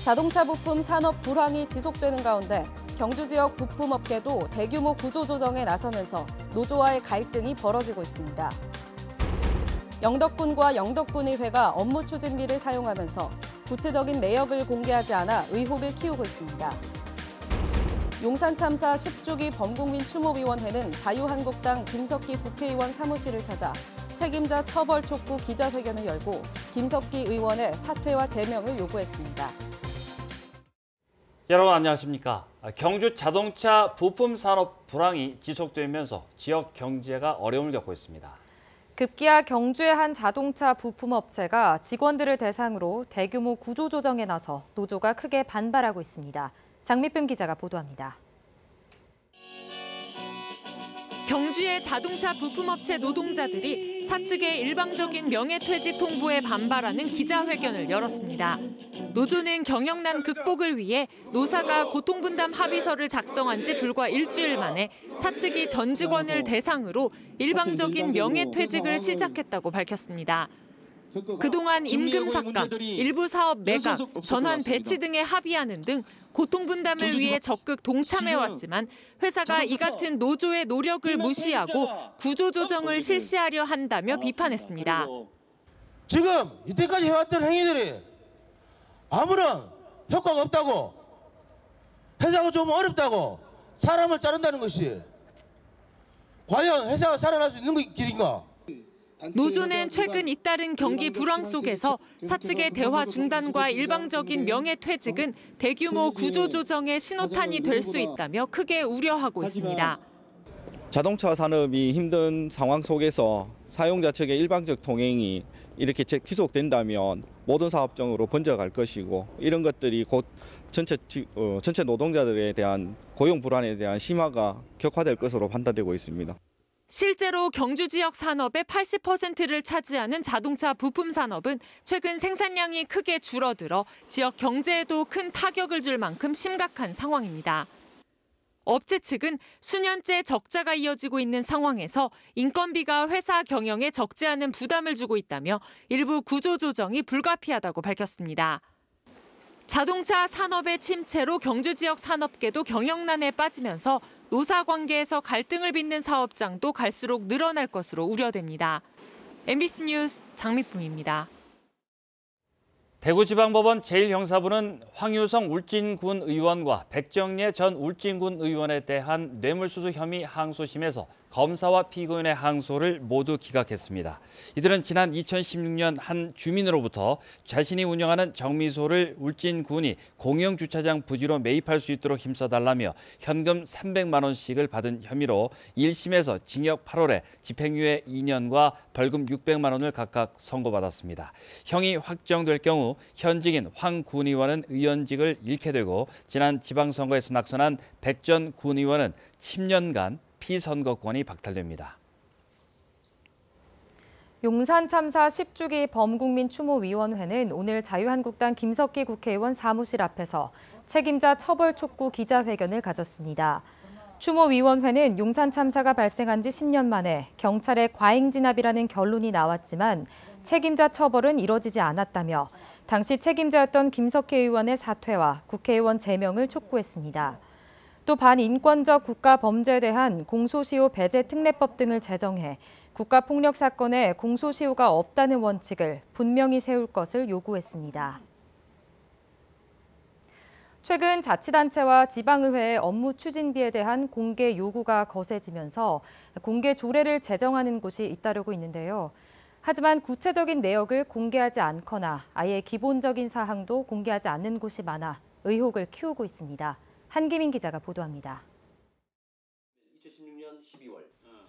자동차 부품 산업 불황이 지속되는 가운데 경주 지역 부품업계도 대규모 구조조정에 나서면서 노조와의 갈등이 벌어지고 있습니다. 영덕군과 영덕군의회가 업무 추진비를 사용하면서 구체적인 내역을 공개하지 않아 의혹을 키우고 있습니다. 용산 참사 10주기 범국민 추모위원회는 자유한국당 김석기 국회의원 사무실을 찾아 책임자 처벌 촉구 기자회견을 열고 김석기 의원의 사퇴와 제명을 요구했습니다. 여러분 안녕하십니까? 경주 자동차 부품 산업 불황이 지속되면서 지역 경제가 어려움을 겪고 있습니다. 급기야 경주의 한 자동차 부품업체가 직원들을 대상으로 대규모 구조조정에 나서 노조가 크게 반발하고 있습니다. 장미쁨 기자가 보도합니다. 경주의 자동차 부품업체 노동자들이 사측의 일방적인 명예퇴직 통보에 반발하는 기자회견을 열었습니다. 노조는 경영난 극복을 위해 노사가 고통분담 합의서를 작성한 지 불과 일주일 만에 사측이 전 직원을 대상으로 일방적인 명예퇴직을 시작했다고 밝혔습니다. 그동안 임금 삭감, 일부 사업 매각, 전환 배치 등에 합의하는 등 고통분담을 위해 적극 동참해왔지만 회사가 이 같은 노조의 노력을 무시하고 구조조정을 실시하려 한다며 비판했습니다. 지금 이때까지 해왔던 행위들이 아무런 효과가 없다고, 회사가 좀 어렵다고 사람을 자른다는 것이 과연 회사가 살아날 수 있는 길인가? 노조는 최근 잇따른 경기 불황 속에서 사측의 대화 중단과 일방적인 명예퇴직은 대규모 구조조정의 신호탄이 될 수 있다며 크게 우려하고 있습니다. 자동차 산업이 힘든 상황 속에서 사용자 측의 일방적 통행이 이렇게 지속된다면 모든 사업종으로 번져갈 것이고 이런 것들이 곧 전체 노동자들에 대한 고용 불안에 대한 심화가 격화될 것으로 판단되고 있습니다. 실제로 경주 지역 산업의 80%를 차지하는 자동차 부품 산업은 최근 생산량이 크게 줄어들어 지역 경제에도 큰 타격을 줄 만큼 심각한 상황입니다. 업체 측은 수년째 적자가 이어지고 있는 상황에서 인건비가 회사 경영에 적지 않은 부담을 주고 있다며 일부 구조조정이 불가피하다고 밝혔습니다. 자동차 산업의 침체로 경주 지역 산업계도 경영난에 빠지면서 노사 관계에서 갈등을 빚는 사업장도 갈수록 늘어날 것으로 우려됩니다. MBC 뉴스 장미쁨입니다. 대구지방법원 제1형사부는 황유성 울진군 의원과 백정예 전 울진군 의원에 대한 뇌물수수 혐의 항소심에서 검사와 피고인의 항소를 모두 기각했습니다. 이들은 지난 2016년 한 주민으로부터 자신이 운영하는 정미소를 울진군이 공영주차장 부지로 매입할 수 있도록 힘써달라며 현금 300만 원씩을 받은 혐의로 1심에서 징역 8월에 집행유예 2년과 벌금 600만 원을 각각 선고받았습니다. 형이 확정될 경우 현직인 황 군 의원은 의원직을 잃게 되고 지난 지방선거에서 낙선한 백 전 군 의원은 10년간 피선거권이 박탈됩니다. 용산 참사 10주기 범국민 추모위원회는 오늘 자유한국당 김석기 국회의원 사무실 앞에서 책임자 처벌 촉구 기자회견을 가졌습니다. 추모위원회는 용산 참사가 발생한 지 10년 만에 경찰의 과잉 진압이라는 결론이 나왔지만 책임자 처벌은 이뤄지지 않았다며 당시 책임자였던 김석기 의원의 사퇴와 국회의원 제명을 촉구했습니다. 또 반인권적 국가범죄에 대한 공소시효 배제 특례법 등을 제정해 국가폭력 사건에 공소시효가 없다는 원칙을 분명히 세울 것을 요구했습니다. 최근 자치단체와 지방의회의 업무 추진비에 대한 공개 요구가 거세지면서 공개 조례를 제정하는 곳이 잇따르고 있는데요. 하지만 구체적인 내역을 공개하지 않거나 아예 기본적인 사항도 공개하지 않는 곳이 많아 의혹을 키우고 있습니다. 한기민 기자가 보도합니다.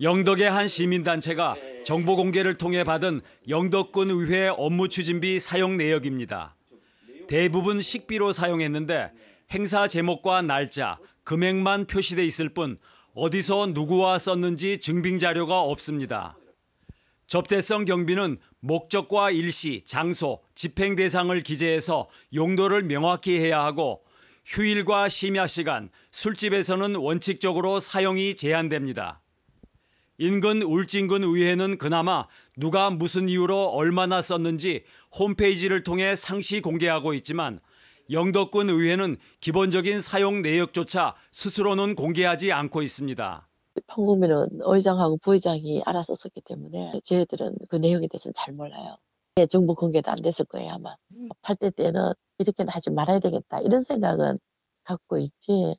영덕의 한 시민단체가 정보 공개를 통해 받은 영덕군 의회 업무 추진비 사용 내역입니다. 대부분 식비로 사용했는데 행사 제목과 날짜, 금액만 표시돼 있을 뿐 어디서 누구와 썼는지 증빙 자료가 없습니다. 접대성 경비는 목적과 일시, 장소, 집행 대상을 기재해서 용도를 명확히 해야 하고 휴일과 심야 시간, 술집에서는 원칙적으로 사용이 제한됩니다. 인근 울진군 의회는 그나마 누가 무슨 이유로 얼마나 썼는지 홈페이지를 통해 상시 공개하고 있지만 영덕군 의회는 기본적인 사용 내역조차 스스로는 공개하지 않고 있습니다. 판국민은 의장하고 부의장이 알아서 썼기 때문에 저희들은 그 내용에 대해서는 잘 몰라요. 정보 공개도 안 됐을 거예요, 아마. 8대 때는 이렇게는 하지 말아야 되겠다 이런 생각은 갖고 있지.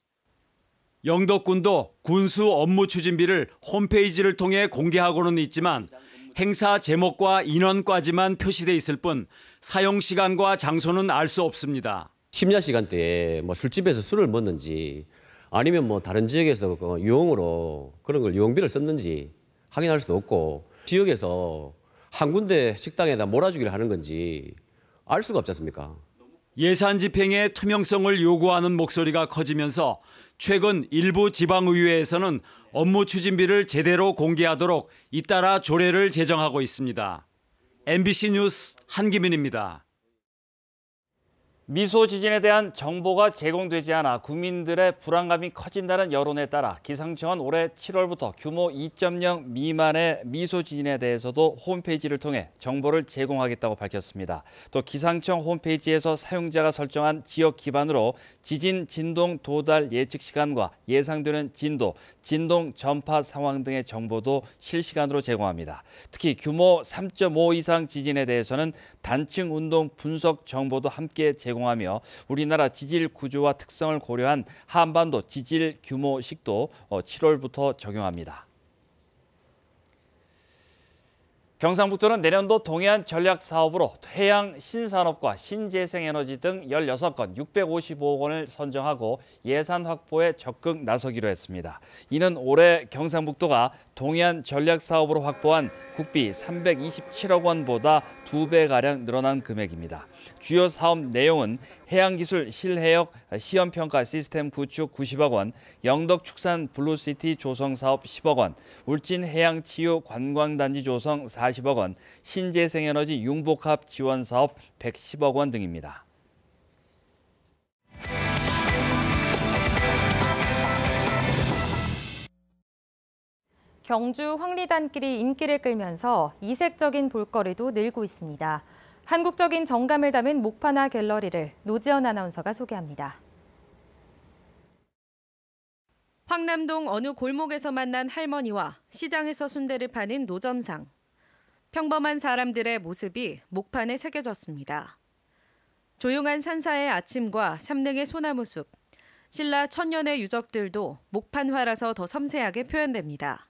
영덕군도 군수 업무 추진비를 홈페이지를 통해 공개하고는 있지만 행사 제목과 인원까지만 표시돼 있을 뿐 사용 시간과 장소는 알 수 없습니다. 심야 시간대에 뭐 술집에서 술을 먹는지 아니면 뭐 다른 지역에서 유흥으로 그런 걸 유흥비를 썼는지 확인할 수도 없고 지역에서 한 군데 식당에다 몰아주기를 하는 건지 알 수가 없지 않습니까? 예산 집행의 투명성을 요구하는 목소리가 커지면서 최근 일부 지방의회에서는 업무 추진비를 제대로 공개하도록 잇따라 조례를 제정하고 있습니다. MBC 뉴스 한기민입니다. 미소 지진에 대한 정보가 제공되지 않아 국민들의 불안감이 커진다는 여론에 따라 기상청은 올해 7월부터 규모 2.0 미만의 미소 지진에 대해서도 홈페이지를 통해 정보를 제공하겠다고 밝혔습니다. 또 기상청 홈페이지에서 사용자가 설정한 지역 기반으로 지진 진동 도달 예측 시간과 예상되는 진도, 진동 전파 상황 등의 정보도 실시간으로 제공합니다. 특히 규모 3.5 이상 지진에 대해서는 단층 운동 분석 정보도 함께 제공하며 우리나라 지질 구조와 특성을 고려한 한반도 지질 규모식도 7월부터 적용합니다. 경상북도는 내년도 동해안 전략 사업으로 해양 신산업과 신재생에너지 등 16건 655억 원을 선정하고 예산 확보에 적극 나서기로 했습니다. 이는 올해 경상북도가 동해안 전략 사업으로 확보한 국비 327억 원보다 2배가량 늘어난 금액입니다. 주요 사업 내용은 해양기술 실해역 시험평가 시스템 구축 90억 원, 영덕축산 블루시티 조성 사업 10억 원, 울진해양치유 관광단지 조성 40억 원, 신재생에너지 융복합 지원 사업 110억 원 등입니다. 경주 황리단길이 인기를 끌면서 이색적인 볼거리도 늘고 있습니다. 한국적인 정감을 담은 목판화 갤러리를 노지연 아나운서가 소개합니다. 황남동 어느 골목에서 만난 할머니와 시장에서 순대를 파는 노점상. 평범한 사람들의 모습이 목판에 새겨졌습니다. 조용한 산사의 아침과 삼릉의 소나무 숲, 신라 천년의 유적들도 목판화라서 더 섬세하게 표현됩니다.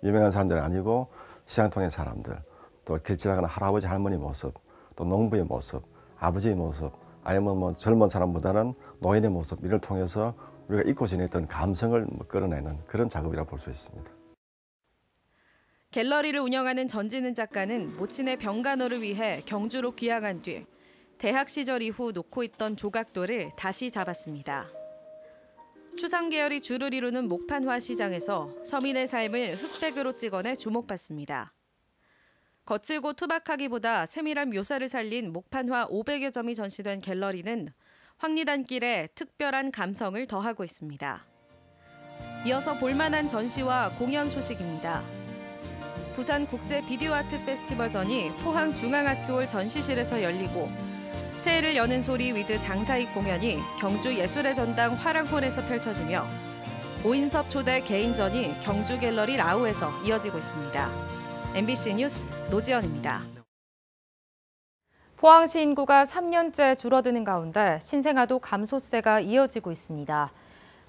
유명한 사람들은 아니고 시장 통의 사람들, 또 길 지나가는 할아버지 할머니 모습, 또 농부의 모습, 아버지의 모습, 아니면 뭐 젊은 사람보다는 노인의 모습, 이를 통해서 우리가 잊고 지냈던 감성을 끌어내는 그런 작업이라고 볼 수 있습니다. 갤러리를 운영하는 전진은 작가는 모친의 병간호를 위해 경주로 귀향한 뒤 대학 시절 이후 놓고 있던 조각도를 다시 잡았습니다. 추상 계열이 주를 이루는 목판화 시장에서 서민의 삶을 흑백으로 찍어내 주목받습니다. 거칠고 투박하기보다 세밀한 묘사를 살린 목판화 500여 점이 전시된 갤러리는 황리단길에 특별한 감성을 더하고 있습니다. 이어서 볼만한 전시와 공연 소식입니다. 부산 국제 비디오 아트 페스티벌 전이 포항 중앙아트홀 전시실에서 열리고 새해를 여는 소리 위드 장사익 공연이 경주 예술의 전당 화랑홀에서 펼쳐지며 오인섭 초대 개인전이 경주 갤러리 라우에서 이어지고 있습니다. MBC 뉴스 노지연입니다. 포항시 인구가 3년째 줄어드는 가운데 신생아도 감소세가 이어지고 있습니다.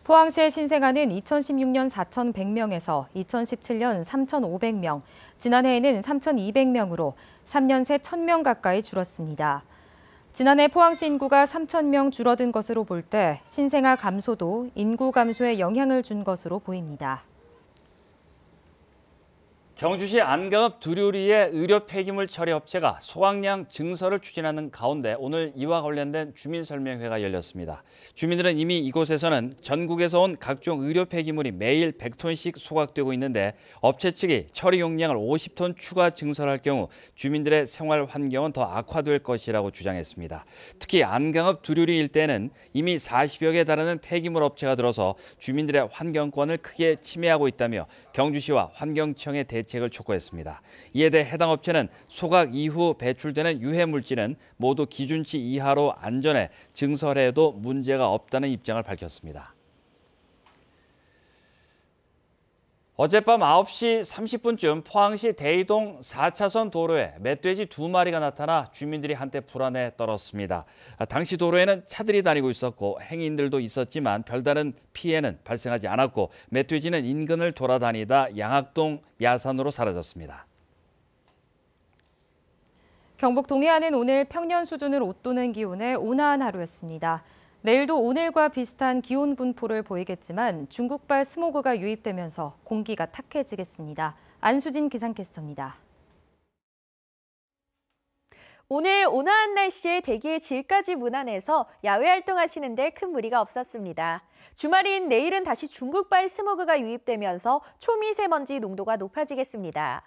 포항시의 신생아는 2016년 4,100명에서 2017년 3,500명, 지난해에는 3,200명으로 3년 새 1,000명 가까이 줄었습니다. 지난해 포항시 인구가 3,000명 줄어든 것으로 볼 때 신생아 감소도 인구 감소에 영향을 준 것으로 보입니다. 경주시 안강읍 두류리의 의료 폐기물 처리 업체가 소각량 증설을 추진하는 가운데 오늘 이와 관련된 주민설명회가 열렸습니다. 주민들은 이미 이곳에서는 전국에서 온 각종 의료 폐기물이 매일 100톤씩 소각되고 있는데 업체 측이 처리 용량을 50톤 추가 증설할 경우 주민들의 생활 환경은 더 악화될 것이라고 주장했습니다. 특히 안강읍 두류리 일대는 이미 40여 개 달하는 폐기물 업체가 들어서 주민들의 환경권을 크게 침해하고 있다며 경주시와 환경청의 대책 대책을 촉구했습니다. 이에 대해 해당 업체는 소각 이후 배출되는 유해 물질은 모두 기준치 이하로 안전해 증설해도 문제가 없다는 입장을 밝혔습니다. 어젯밤 9시 30분쯤 포항시 대이동 4차선 도로에 멧돼지 2마리가 나타나 주민들이 한때 불안에 떨었습니다. 당시 도로에는 차들이 다니고 있었고 행인들도 있었지만 별다른 피해는 발생하지 않았고 멧돼지는 인근을 돌아다니다 양학동 야산으로 사라졌습니다. 경북 동해안은 오늘 평년 수준을 웃도는 기온의 온화한 하루였습니다. 내일도 오늘과 비슷한 기온 분포를 보이겠지만 중국발 스모그가 유입되면서 공기가 탁해지겠습니다. 안수진 기상캐스터입니다. 오늘 온화한 날씨에 대기의 질까지 무난해서 야외 활동하시는데 큰 무리가 없었습니다. 주말인 내일은 다시 중국발 스모그가 유입되면서 초미세먼지 농도가 높아지겠습니다.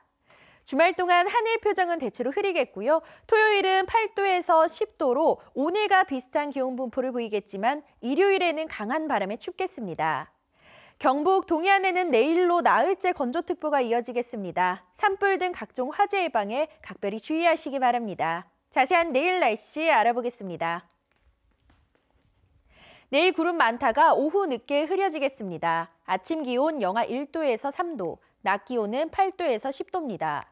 주말 동안 하늘 표정은 대체로 흐리겠고요. 토요일은 8도에서 10도로 오늘과 비슷한 기온 분포를 보이겠지만 일요일에는 강한 바람에 춥겠습니다. 경북 동해안에는 내일로 나흘째 건조특보가 이어지겠습니다. 산불 등 각종 화재 예방에 각별히 주의하시기 바랍니다. 자세한 내일 날씨 알아보겠습니다. 내일 구름 많다가 오후 늦게 흐려지겠습니다. 아침 기온 영하 1도에서 3도, 낮 기온은 8도에서 10도입니다.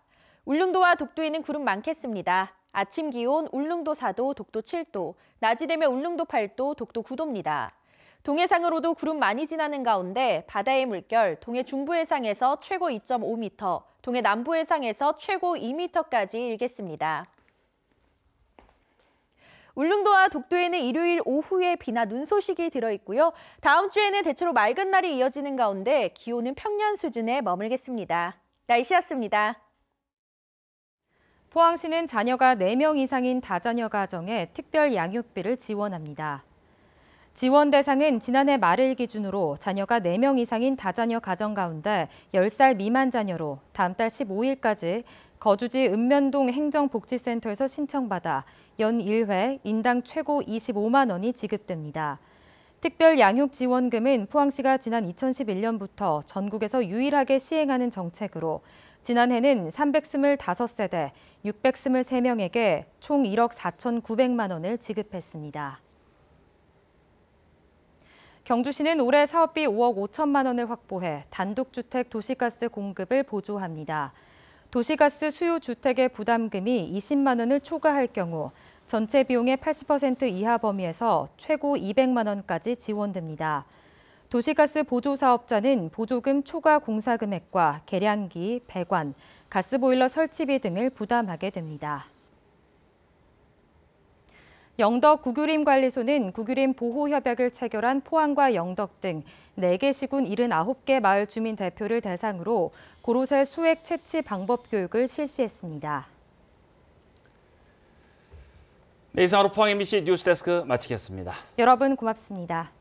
울릉도와 독도에는 구름 많겠습니다. 아침 기온 울릉도 4도, 독도 7도, 낮이 되면 울릉도 8도, 독도 9도입니다. 동해상으로도 구름 많이 지나는 가운데 바다의 물결 동해 중부해상에서 최고 2.5m, 동해 남부해상에서 최고 2m까지 일겠습니다. 울릉도와 독도에는 일요일 오후에 비나 눈 소식이 들어있고요. 다음 주에는 대체로 맑은 날이 이어지는 가운데 기온은 평년 수준에 머물겠습니다. 날씨였습니다. 포항시는 자녀가 4명 이상인 다자녀 가정에 특별 양육비를 지원합니다. 지원 대상은 지난해 말을 기준으로 자녀가 4명 이상인 다자녀 가정 가운데 10살 미만 자녀로 다음 달 15일까지 거주지 읍면동 행정복지센터에서 신청받아 연 1회 인당 최고 25만 원이 지급됩니다. 특별 양육 지원금은 포항시가 지난 2011년부터 전국에서 유일하게 시행하는 정책으로 지난해는 325세대 623명에게 총 1억 4,900만 원을 지급했습니다. 경주시는 올해 사업비 5억 5천만 원을 확보해 단독주택 도시가스 공급을 보조합니다. 도시가스 수요 주택의 부담금이 20만 원을 초과할 경우 전체 비용의 80% 이하 범위에서 최고 200만 원까지 지원됩니다. 도시가스 보조사업자는 보조금 초과 공사 금액과 계량기, 배관, 가스보일러 설치비 등을 부담하게 됩니다. 영덕 구규림관리소는 구규림 보호협약을 체결한 포항과 영덕 등 4개 시군 79개 마을 주민 대표를 대상으로 고로쇠 수액 채취 방법 교육을 실시했습니다. 네, 이상으로 포항 MBC 뉴스데스크 마치겠습니다. 여러분 고맙습니다.